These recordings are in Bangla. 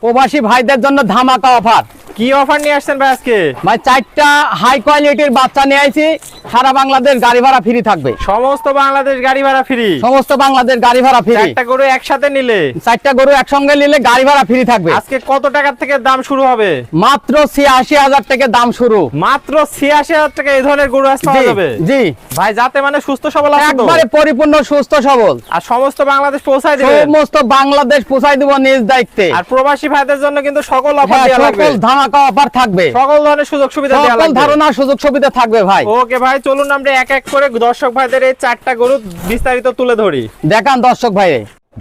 প্রবাসী ভাইদের জন্য ধামাকা অফার। কি অফার নিয়ে আসছেন ভাই আজকে? ভাই 4টা হাই কোয়ালিটির বাচ্চা নিয়ে আইছি, সারা বাংলাদেশ গাড়ি ভাড়া ফ্রি থাকবে। সমস্ত বাংলাদেশ গাড়ি ভাড়া ফ্রি। সমস্ত বাংলাদেশ গাড়ি ভাড়া ফ্রি। 4টা গরু একসাথে নিলে, 4টা গরু একসঙ্গে নিলে গাড়ি ভাড়া ফ্রি থাকবে। আজকে কত টাকা থেকে দাম শুরু হবে? মাত্র ৮৬,০০০ থেকে দাম শুরু। মাত্র ৮৬,০০০ টাকা এই ধরনের গরু আজ পাওয়া যাবে। জি ভাই, যাতে মানে সুস্থ সবল আছে তো? একবারে পরিপূর্ণ সুস্থ সবল। আর সমস্ত বাংলাদেশ পৌঁছায় দিবেন? সমস্ত বাংলাদেশ পৌঁছাই দিব নিজ দায়িত্বে। আর প্রবাসী ভাইদের জন্য কিন্তু সকল অফার হ্যাঁ, দেওয়া লাগবে। সকল ধামাকা অফার থাকবে, সকল ধরনের সুযোগ সুবিধা দেওয়া সকল লাগবে। ধরনের সুযোগ সুবিধা থাকবে ভাই। ওকে ভাই, চলুন আমরা এক এক করে দর্শক ভাইদের এই 4টা গরু বিস্তারিত তুলে ধরি। দেখান দর্শক ভাই।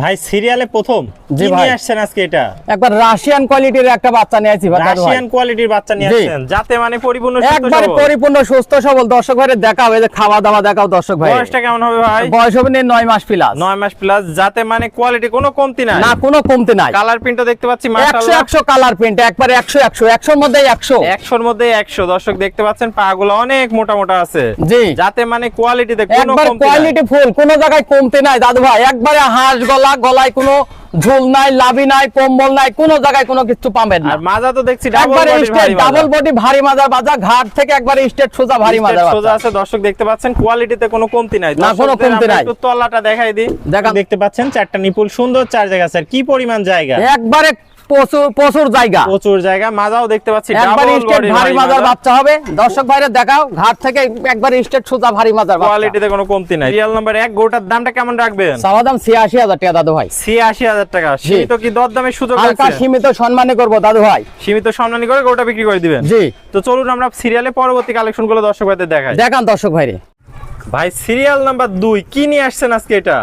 ভাই, সিরিয়ালে প্রথম জি কি ভাই। নিয়ে আসছেন আজকে? এটা একবার রাশিয়ান কোয়ালিটির একটা বাচ্চা নিয়ে আইছি ভাই। রাশিয়ান কোয়ালিটির বাচ্চা নিয়ে জি। আসছেন, যাতে মানে পরিপূর্ণ সুস্থ একবারে সবল। পরিপূর্ণ সুস্থ সবল। দর্শক ভাইরে দেখাও, এই যে খাওয়া দাওয়া দেখাও দর্শক ভাই। বয়সটা কেমন হবে ভাই? বয়স হবে 9 মাস প্লাস। 9 মাস প্লাস, যাতে মানে কোয়ালিটি কোনো কমতি নাই। না কোনো কমতি নাই। কালার প্রিন্টও দেখতে পাচ্ছি 100 মাশাআল্লাহ। 100 কালার প্রিন্ট, একবারে 100 100 এর মধ্যেই 100। 100 এর মধ্যে 100। দর্শক দেখতে পাচ্ছেন পাগুলো অনেক মোটা মোটা আছে। জি যাতে মানে কোয়ালিটিতে কোনো একবার কমতি নাই। কোয়ালিটি ফুল, কোনো জায়গায় কমতি নাই দাদু ভাই। একবারে হাঁস গলায় কোনো ঝোল নাই, লাভি নাই, কম্বল নাই, কোনো জায়গায় কোনো কিছু পাবেন না। আর মাজা তো দেখছি ডাবল একবারে বডি স্ট্রেট, ডাবল বডি ভারী মাজার বাজা, ঘাট থেকে একবারে স্ট্রেট সোজা ভারী মাজার সোজা বাজা। আছে। দর্শক দেখতে পাচ্ছেন কোয়ালিটিতে কোনো কমতি নাই। না, কোনো দর্শকদের কমতি আমরা নাই। একটু তলাটা দেখাই দিই। দেখান। দেখতে পাচ্ছেন 4টা নিপুল সুন্দর 4 জায়গা আছে। আর কি পরিমাণ জায়গা! একবারে প্রচুর প্রচুর জায়গা, প্রচুর জায়গা। মাজাও দেখতে পাচ্ছি একবারে ডাবল স্ট্রেট বডি ভারী মাজার বাচ্চা হবে। দর্শক ভাইরে দেখাও, ঘাট থেকে একবারে স্ট্রেট সোজা ভারী মাজার বাচ্চা। কোয়ালিটিতে কোনো কমতি নাই। সিরিয়াল নাম্বার 1 গোটার দামটা কেমন রাখবেন? চাওয়া দাম ৮৬,০০০ টাকা দাদু ভাই। ৮৬,০০০ টাকা। সীমিত কি দরদামের সুযোগ হালকা আছে? সীমিত সম্মানে করবো দাদু ভাই। সীমিত সম্মানী করে গোটা বিক্রি করে দিবেন। জি তো চলুন আমরা সিরিয়ালে পরবর্তী কালেকশনগুলো দর্শক ভাইদের দেখাই। দেখান দর্শক ভাইরে। ভাই, সিরিয়াল নাম্বার 2 কি নিয়ে আসছেন আজকে? এটা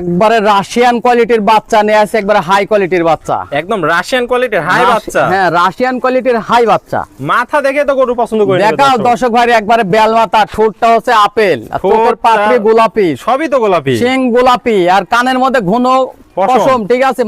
একবারে রাশিয়ান কোয়ালিটির বাচ্চা নিয়ে আসছে, একবারে হাই কোয়ালিটির বাচ্চা। একদম রাশিয়ান কোয়ালিটির হাই বাচ্চা। হ্যাঁ, রাশিয়ান কোয়ালিটির হাই বাচ্চা। মাথা দেখে তো গরু পছন্দ করে দেখাও দর্শক ভাইরে, একবারে বেল মাথা, ঠোঁটটা হচ্ছে আপেল, আর চোখের ঠোঁটটা- পাপড়ি গোলাপি, সবই তো গোলাপি। শিং গোলাপি, আর কানের মধ্যে ঘন পশম। পশম। ঠিক আছে,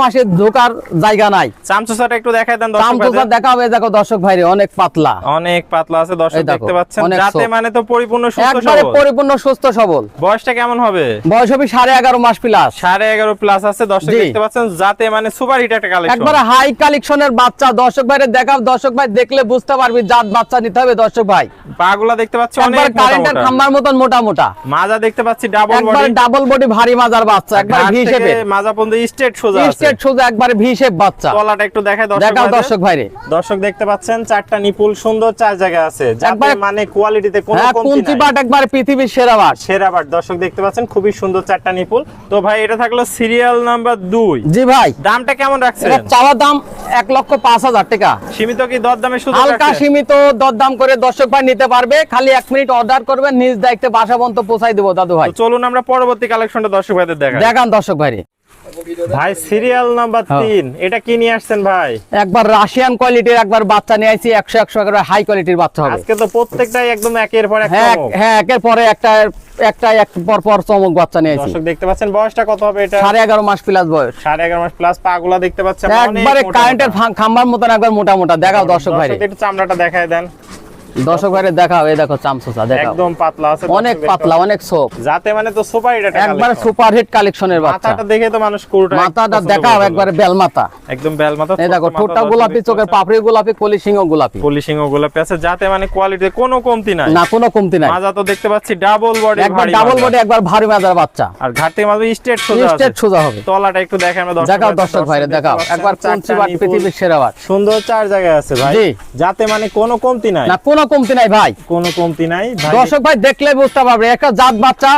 মাসে ঢোকার জায়গা নাই। চামচুসাটা একটু দেখাই দেন দর্শক চামচুসা ভাইদের। দেখাবে, দেখো দর্শক ভাইরে, অনেক পাতলা, অনেক পাতলা আছে। দর্শক এই দেখো, দেখতে পাচ্ছেন, অনেক যাতে soft। মানে তো পরিপূর্ণ সুস্থ একবারে সবল। পরিপূর্ণ সুস্থ সবল। বয়সটা কেমন হবে? বয়স হবে 11.5 মাস প্লাস। 11.5 প্লাস আছে। দর্শক জি। দেখতে পাচ্ছেন, যাতে মানে সুপার হিট একটা কালেকশন। একবারে হাই কালেকশনের বাচ্চা। দর্শক ভাইরে দেখাও, দর্শক ভাই দেখলে বুঝতে পারবি জাত বাচ্চা নিতে হবে। দর্শক ভাই পাগুলা দেখতে পাচ্ছি অনেক একবার মোটা কারেন্টের মোটা। খাম্বার মতন মোটা মোটা, মাজা দেখতে পাচ্ছি ডাবল একবার বডি। ডাবল বডি ভারী মাজার বাচ্চা, একবার ভি শেপে, মাজা পর্যন্ত স্ট্রেট সোজা আছে। স্ট্রেট সোজা, একবার ভি শেপ বাচ্চা। তলাটা একটু দেখায় দর্শক দেখাও ভাইদের। দর্শক ভাইরে। দর্শক দেখতে পাচ্ছেন 4টা নিপুল সুন্দর 4 জায়গা আছে, যাতে একবারে- মানে কোয়ালিটিতে কোনো হ্যাঁ, কমতি কুঞ্চি নাই। বাট একবার পৃথিবীর সেরা বাট। সেরা বাট। দর্শক দেখতে পাচ্ছেন খুবই সুন্দর 4টা নিপুল। তো ভাই, এটা থাকলো সিরিয়াল নাম্বার 2। জি ভাই, দামটা কেমন রাখছেন? এটা চাওয়া দাম 1,05,000 টাকা। সীমিত কি দরদামের সুযোগ হালকা রাখছেন? সীমিত দরদাম করে দর্শক ভাই নিতে পারবে। খালি 1 মিনিট অর্ডার করবেন, নিজ দায়িত্বে বাসা পর্যন্ত পৌঁছাই দেবো দাদু ভাই। তো চলুন আমরা পরবর্তী কালেকশনটা দর্শক ভাইদের দেখাই। দেখান দর্শক ভাইরে। ভাই, সিরিয়াল নাম্বার 3 এটা কি নিয়ে আসছেন ভাই? একবার রাশিয়ান কোয়ালিটির একবার বাচ্চা নিয়ে আইছি, 100 একবার হাই কোয়ালিটির বাচ্চা হবে। আজকে তো প্রত্যেকটাই একদম একের পর এক হ্যাঁ চমক। হ্যাঁ, একের পরে একটা এক পর চমক বাচ্চা নিয়ে আইছি। দর্শক দেখতে পাচ্ছেন, বয়সটা কত হবে এটা? 11.5 মাস প্লাস বয়স। 11.5 মাস প্লাস। পাগুলা দেখতে পাচ্ছেন অনেক একবারে মোটা কারেন্টের মোটা। খাম্বার মতন, একবার মোটা মোটা। দেখাও দর্শক ভাইরে। একটু চামড়াটা দেখায় দেন। দর্শক ভাইরে দেখাও, এই দেখো চামচুসা দেখাও, একদম পাতলা আছে। অনেক দর্শক দেখতে পাতলা, অনেক সোপ, পাচ্ছেন। যাতে মানে তো সুপার হিট একটা একবারে collection। সুপার হিট কালেকশনের বাচ্চা। মাথাটা দেখে তো মানুষ কুরুটা মাথাটা পছন্দ দেখাও, করে ফেলে। একবারে বেল মাথা। একদম বেল মাথা। এই দেখো, ছোট্ট মাথা, ঠোঁটটা দর্শক গোলাপি, দেখতে চোখের পাচ্ছেন। পাপড়ি গোলাপি, কলি সিংহ গোলাপি। পলিশিং ও গোলাপি আছে, যাতে মানে কোয়ালিটিতে কোনো কমতি নাই। না কোনো কমতি নাই। মাজা তো দেখতে পাচ্ছি ডাবল বডি, একবার ডাবল বডি, একবার ভারী মাজার বাচ্চা। আর ঘাট থেকে মাঝে স্ট্রেট সোজা আছে। স্ট্রেট সোজা হবে। তলাটা একটু দেখেন আমরা দেখাও দর্শক ভাইরে, দেখাও একবার কুঞ্চি বাট, পৃথিবীর সেরা বাট। সুন্দর 4 জায়গায় আছে ভাই, জি। যাতে মানে কোনো কমতি নাই। না কোনো কমতি নাই ভাই। কোনো কমতি নাই ভাই। দর্শক ভাই দেখলে বুঝতে পারবে, একটা জাত বাচ্চা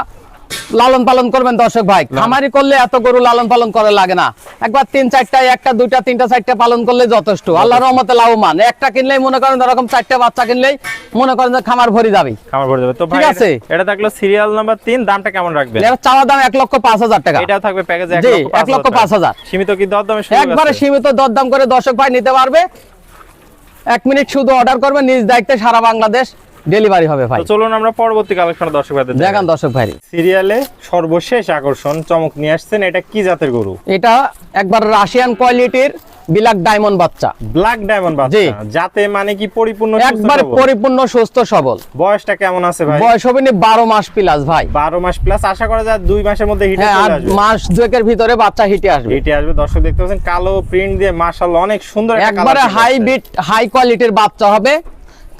লালন পালন করবেন দর্শক ভাই। খামারি করলে এত গরু লালন পালন করে লাগে না। একবার 3-4টা, 1টা 2টা 3টা 4টা পালন করলে যথেষ্ট। আল্লাহর রহমতে লাভবান। একটা কিনলেই মনে করেন এরকম 4টা বাচ্চা কিনলেই মনে করেন যে খামার ভরে যাবে। খামার ভরে যাবে। তো ভাই, ঠিক আছে। এটা থাকলো সিরিয়াল নাম্বার 3। দামটা কেমন রাখবেন? এর চাওয়া দাম 1,05,000 টাকা। এটা থাকবে প্যাকেজে জি, 1,05,000। সীমিত কি দরদামের সুযোগ আছে? একবারে সীমিত দরদাম করে দর্শক ভাই নিতে পারবে। 1 মিনিট শুধু অর্ডার করবে, নিজ দায়িত্বে সারা বাংলাদেশ ডেলিভারি হবে ভাই। তো চলুন আমরা পরবর্তী কালেকশন দর্শক ভাইদের দেখান দর্শক ভাই। সিরিয়ালে সর্বশেষ আকর্ষণ চমক নিয়ে আসছেন, এটা কি জাতের গরু? এটা একবার রাশিয়ান কোয়ালিটির ব্ল্যাক ডায়মন্ড বাচ্চা, ব্ল্যাক ডায়মন্ড জি। বাচ্চা, যাতে মানে কি পরিপূর্ণ সুস্থ একবার সবল? পরিপূর্ণ সুস্থ সবল। বয়সটা কেমন আছে ভাই? বয়স হবে 12 মাস প্লাস ভাই। 12 মাস প্লাস, আশা করা যায় 2 মাসের মধ্যে হিটে হ্যাঁ, চলে আর আসবে। মাস দুয়েকের ভিতরে বাচ্চা হিটে আসবে। হিটে আসবে। দর্শক দেখতে পাচ্ছেন কালো প্রিন্ট দিয়ে মাশাআল্লাহ অনেক সুন্দর একটা একবারে কালার। হাই বিট হাই কোয়ালিটির বাচ্চা হবে,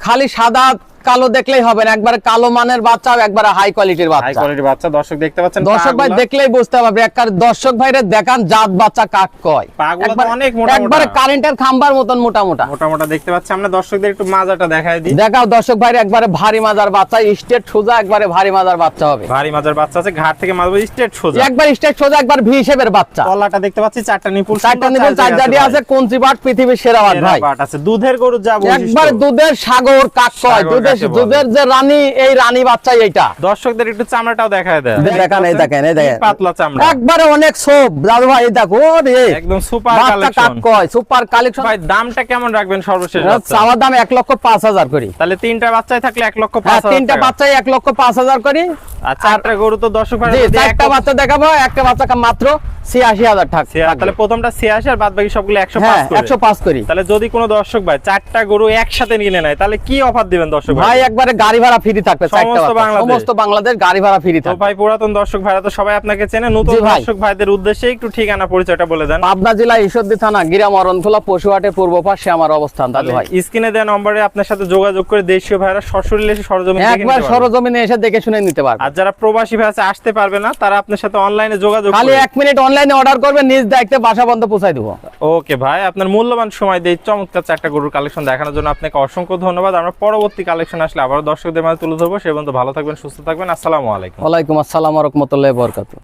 খালি সাদা কালো দেখলেই হবে না, একবারে কালো মানের বাচ্চা, একবারে হাই কোয়ালিটির হাই বাচ্চা। কোয়ালিটির বাচ্চা। দর্শক দেখতে পাচ্ছেন দর্শক ভাই পাগুলা। দেখলেই বুঝতে পারবে, একবার দর্শক ভাইরে দেখান জাত বাচ্চা কাক কয়। পাগুলা তো একবারে- অনেক মোটা একবারে মোটা। কারেন্টের খাম্বার মতন মোটা মোটা। মোটা মোটা দেখতে পাচ্ছি। আমরা দর্শকদের একটু মাজাটা দেখাই দিই। দেখাও দর্শক ভাইরে, একবারে ভারী মাজার বাচ্চা, স্টেট সোজা, একবারে ভারী মাজার বাচ্চা হবে। ভারী মাজার বাচ্চা আছে, ঘাট থেকে মারবো স্ট্রেট সোজা। একবার স্টেট সোজা, একবার ভি হিসেবের বাচ্চা। তলাটা দেখতে পাচ্ছি চারটা নিপুল, চারটা নিপুল, চার জাডি আছে, কোনচি বাট পৃথিবীর সেরা বাট ভাই। বাট আছে। দুধের গরু যা একবার দুধের সাগর কাক কয়, সাগর দুধের কাকে বলে। দুধের যে রানী, এই রানী বাচ্চা এইটা। দর্শকদের একটু চামড়াটাও দেখায় দেয়। দেখেন, এই দেখেন, এই দেখেন। কি পাতলা চামড়া, একবারে অনেক সোপ দাদু ভাই, এই দেখো রে, একদম সুপার বাচ্চা কালেকশন। কাক কয়, সুপার কালেকশন। ভাই দামটা কেমন রাখবেন সর্বশেষ বাচ্চা? চাওয়ার দাম 1,05,000 করি। তাহলে তিনটা বাচ্চায় থাকলে 1,05,000 হ্যাঁ, তিনটা টাকা। বাচ্চাই 1,05,000 করি। আর চারটা গরু তো দর্শক ভাই জি, চারটা বাচ্চা দেখাবো, একটা বাচ্চা মাত্র 86,000 টাকা। তাহলে প্রথমটা 86 আর বাদ বাকি সবগুলো 105 হ্যাঁ, করে। 105 করি। তাহলে যদি কোনো দর্শক ভাই চারটা গরু একসাথে নিয়ে নেয় তাহলে কি অফার দিবেন দর্শক ভাই একবারে গাড়ি ভাড়া ফ্রি থাকবে, চারটা সমস্ত বাচ্চা। বাংলাদেশ। সমস্ত বাংলাদেশ গাড়ি ভাড়া ফ্রি তো থাকবে। ভাই পুরাতন দর্শক ভাইরা তো সবাই আপনাকে চেনে, নতুন জি ভাই। দর্শক ভাইদের উদ্দেশ্যে একটু ঠিকানা পরিচয়টা বলে দেন। পাবনা জেলা ঈশ্বরদী থানা গিরাম অরণখোলা পশুহাটের পূর্ব পাশে আমার অবস্থান দাদু ভাই। স্ক্রিনে দেওয়া নম্বরে আপনার সাথে যোগাযোগ করে দেশীয় ভাইরা সরাসরি এসে সরজমিনে দেখে একবার নিতে পারবে। সরজমিনে এসে দেখে শুনে নিতে পারবে। আর যারা প্রবাসী ভাই আছে আসতে পারবে না তারা আপনার সাথে অনলাইনে যোগাযোগ খালি করে। 1 মিনিট অনলাইনে অর্ডার করবে, নিজ দায়িত্বে বাসা বন্ধ পৌঁছাই দেবো। ওকে ভাই, আপনার মূল্যবান সময় দিয়ে এই চমৎকার চারটা গরুর কালেকশন দেখানোর জন্য আপনাকে অসংখ্য ধন্যবাদ। আমরা পরবর্তী কালেকশন আসলে আবার দর্শকদের মাঝে তুলে ধরবো। সে পর্যন্ত ভালো থাকবেন, সুস্থ থাকবেন। আসসালামু আলাইকুম। ওয়ালাইকুম আসসালাম ওয়া রাহমাতুল্লাহি ওয়া বারাকাতুহু।